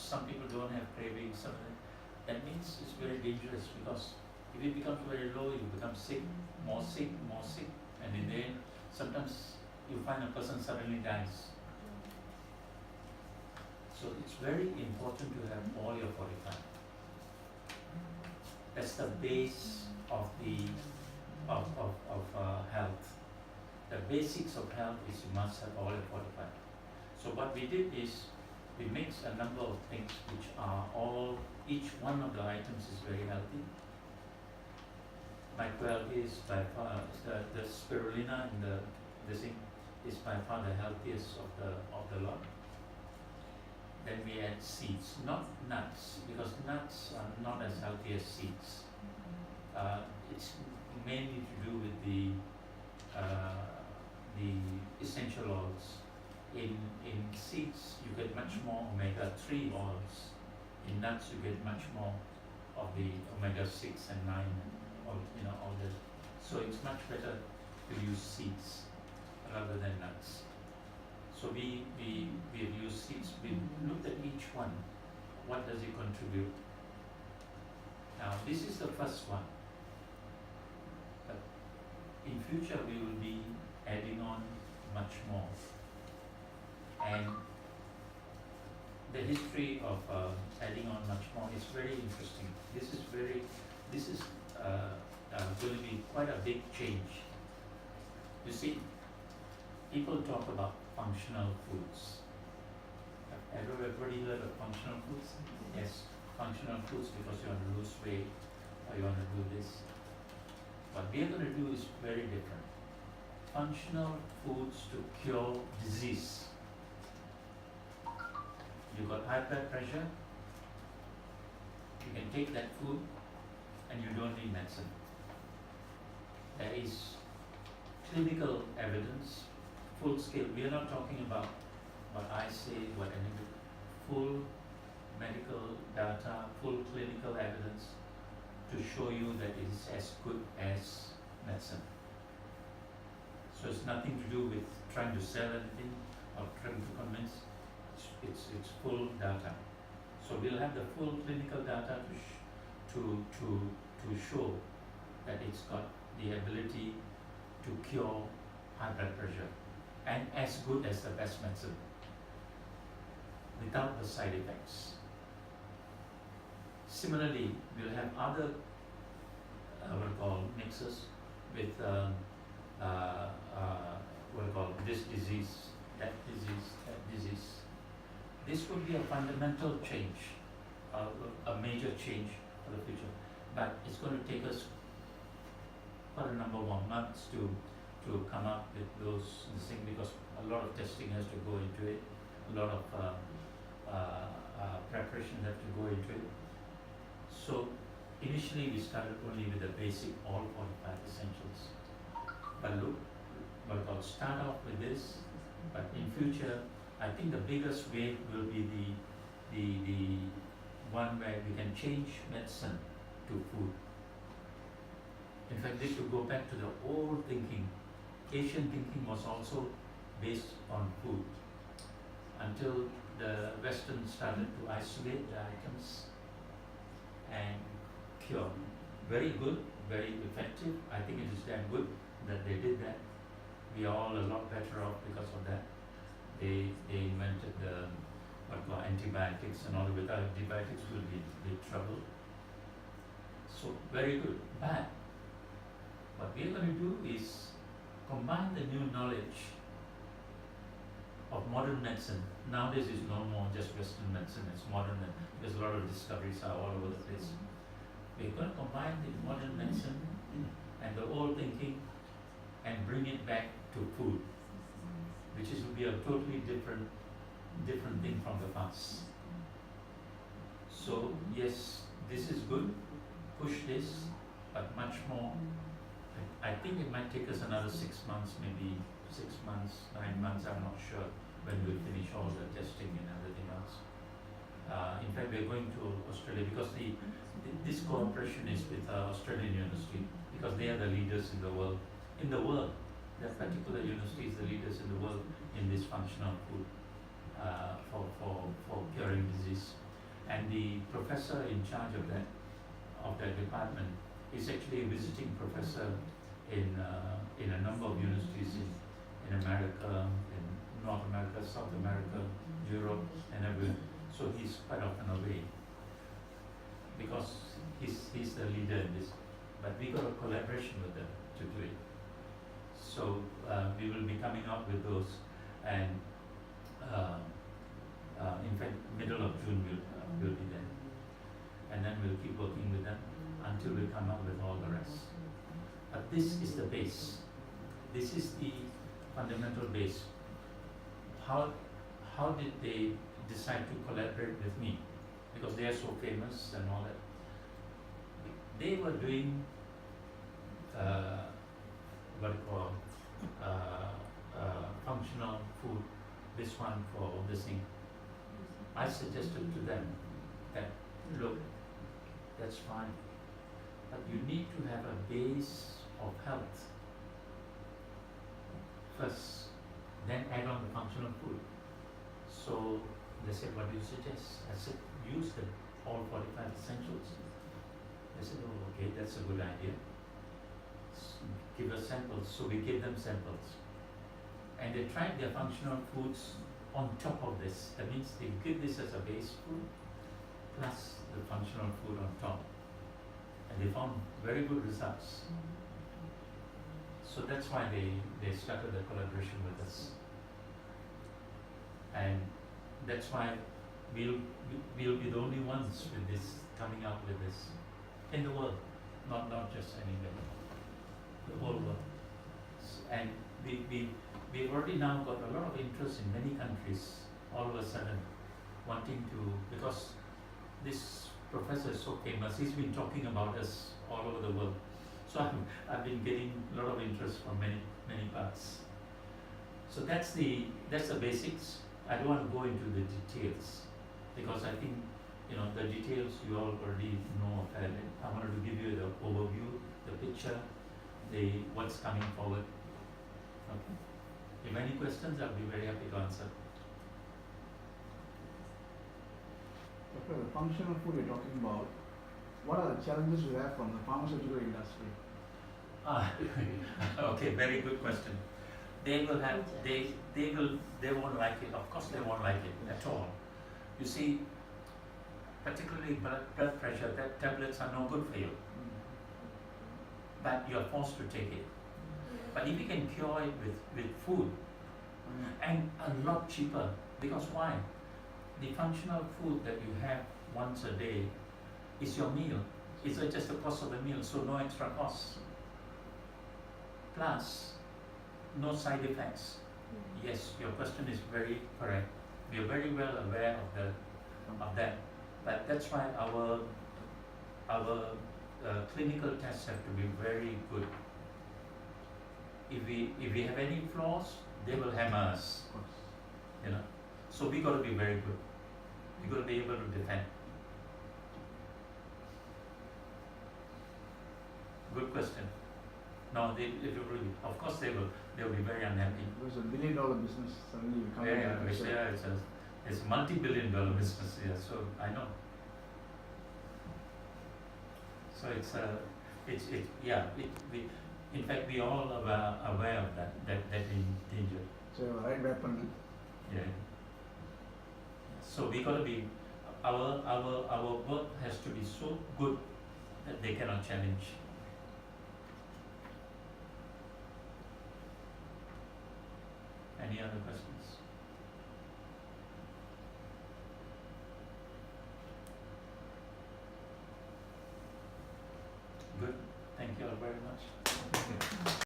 some people don't have cravings, some of that means it's very dangerous, because if it becomes very low, you become sick, more sick, and in the end, sometimes you find a person suddenly dies. So it's very important to have all your fortified. That's the base of the health. The basics of health is you must have all your fortified. So what we did is we mixed a number of things which are all, each one of the items is very healthy. Microalgae is by far the spirulina in the zinc is by far the healthiest of the lot. Then we add seeds, not nuts, because nuts are not as healthy as seeds. It's mainly to do with the essential oils. In seeds, you get much more omega-3 oils. In nuts, you get much more of the omega-6 and 9, all the. So it's much better to use seeds rather than nuts. So we have used seeds. We looked at each one. What does it contribute? Now this is the first one. But in future we will be adding on much more. And the history of adding on much more is very interesting. This is going to be quite a big change. You see, people talk about functional foods. Have everybody heard of functional foods? Yes, functional foods because you want to lose weight or you want to do this. What we are going to do is very different. Functional foods to cure disease. You got high blood pressure, you can take that food and you don't need medicine. There is clinical evidence, full scale. We are not talking about what I say, what anybody, full medical data, full clinical evidence to show you that it is as good as medicine. So it's nothing to do with trying to sell anything or trying to convince. It's full data. So we'll have the full clinical data to show that it's got the ability to cure high blood pressure and as good as the best medicine without the side effects. Similarly, we'll have other what we call mixes with what we call this disease, that disease, that disease. This would be a fundamental change, a major change for the future. But it's going to take us quite a number of months to come up with those things, because a lot of testing has to go into it, a lot of preparation has to go into it. So initially we started only with the basic all 45 essentials. But look, we'll start off with this, but in future, I think the biggest wave will be the one where we can change medicine to food. In fact, this will go back to the old thinking. Asian thinking was also based on food until the Western started to isolate the items and cure. Very good, very effective. I think it is damn good that they did that. We are all a lot better off because of that. They invented the what we call antibiotics, and all. Without antibiotics we'll be in big trouble. So very good. But what we're going to do is combine the new knowledge of modern medicine. Nowadays is no more just Western medicine, it's modern, because a lot of discoveries are all over the place. We're going to combine the modern medicine and the old thinking and bring it back to food, which will be a totally different thing from the past. So yes, this is good, push this, but much more. I think it might take us another 6 months, maybe 6 months, 9 months, I'm not sure, when we'll finish all the testing and everything else. In fact, we're going to Australia because this cooperation is with Australian University, because they are the leaders in the world. That particular university is the leaders in the world in this functional food for curing disease. And the professor in charge of that department is actually a visiting professor in a number of universities in America, in North America, South America, Europe, and everywhere. So he's quite often away because he's the leader in this. But we got a collaboration with them to do it. So we will be coming out with those, and in fact, middle of June we'll be there, and then we'll keep working with them until we come up with all the rest. But this is the base. This is the fundamental base. How did they decide to collaborate with me? Because they are so famous and all that. They were doing what you call functional food, this one for this thing. I suggested to them that, look, that's fine, but you need to have a base of health first, then add on the functional food. So they said, what do you suggest? I said, use all 45 essentials. They said, oh, okay, that's a good idea. Give us samples. So we gave them samples. And they tried their functional foods on top of this. That means they give this as a base food plus the functional food on top. And they found very good results. So that's why they started the collaboration with us. And that's why we'll be the only ones with this, coming out with this in the world, not just anywhere, the whole world. And we've already now got a lot of interest in many countries all of a sudden wanting to, because this professor is so famous, he's been talking about us all over the world. So I've been getting a lot of interest from many parts. So that's the basics. I don't want to go into the details because I think the details you all already know fairly. I wanted to give you the overview, the picture, what's coming forward. Okay. If any questions, I'll be very happy to answer. Doctor, the functional food you're talking about, what are the challenges you have from the pharmaceutical industry? Okay, very good question. They will have, they won't like it. Of course they won't like it at all. You see, particularly blood pressure, that tablets are no good for you. But you are forced to take it. But if you can cure it with food, and a lot cheaper, because why? The functional food that you have once a day is your meal. It's just the cost of the meal, so no extra costs. Plus, no side effects. Yes, your question is very correct. We are very well aware of that. But that's why our clinical tests have to be very good. If we have any flaws, they will hammer us. So we got to be very good. We got to be able to defend. Good question. No, they will. Of course, they will. They will be very unhappy. It was $1 billion business suddenly becoming. It's a multi-billion-dollar business. Yeah, so I know. So in fact, we all are aware of that in danger. So right weapon. Yeah. So we got to be, our work has to be so good that they cannot challenge. Any other questions? Good. Thank you all very much.